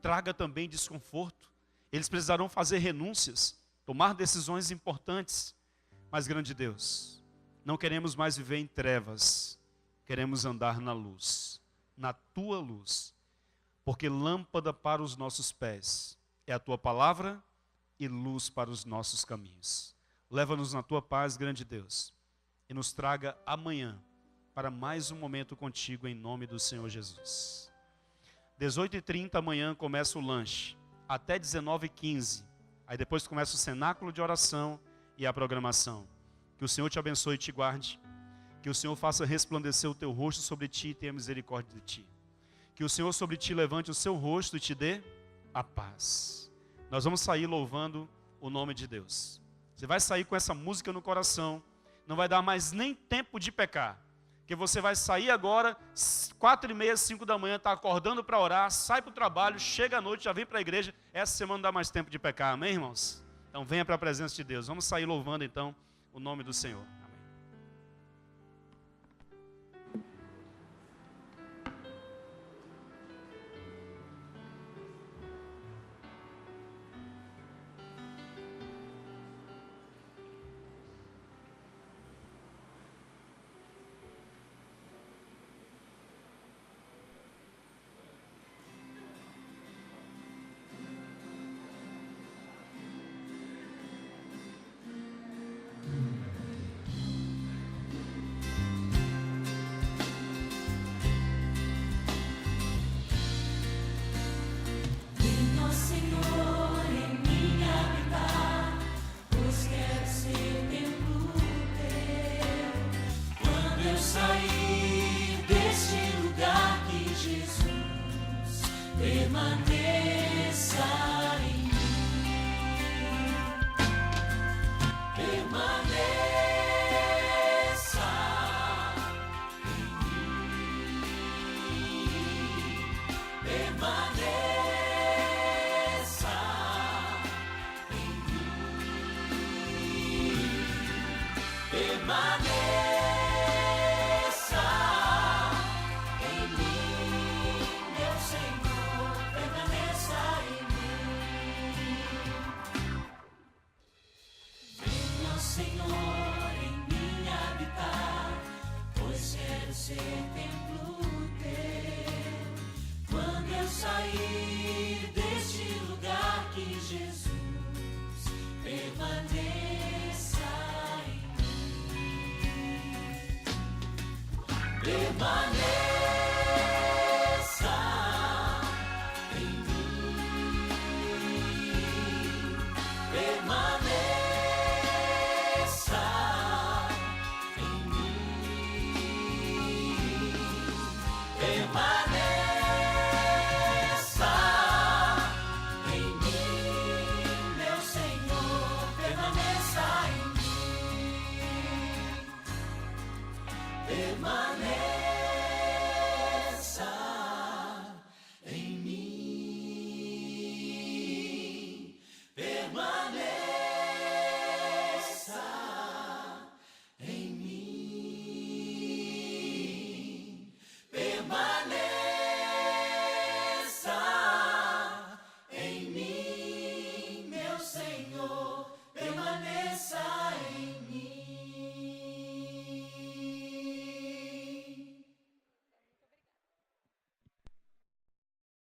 traga também desconforto. Eles precisarão fazer renúncias, tomar decisões importantes. Mas, grande Deus, não queremos mais viver em trevas, queremos andar na luz, na tua luz. Porque lâmpada para os nossos pés é a tua palavra e luz para os nossos caminhos. Leva-nos na tua paz, grande Deus, e nos traga amanhã para mais um momento contigo, em nome do Senhor Jesus. 18h30 amanhã começa o lanche, até 19h15. Aí depois começa o cenáculo de oração e a programação. Que o Senhor te abençoe e te guarde. Que o Senhor faça resplandecer o teu rosto sobre ti e tenha misericórdia de ti. Que o Senhor sobre ti levante o seu rosto e te dê a paz. Nós vamos sair louvando o nome de Deus. Você vai sair com essa música no coração. Não vai dar mais nem tempo de pecar. Porque você vai sair agora, 4h30, 5 da manhã, está acordando para orar, sai para o trabalho, chega à noite, já vem para a igreja. Essa semana não dá mais tempo de pecar, amém, irmãos? Então venha para a presença de Deus. Vamos sair louvando então o nome do Senhor. Permaneça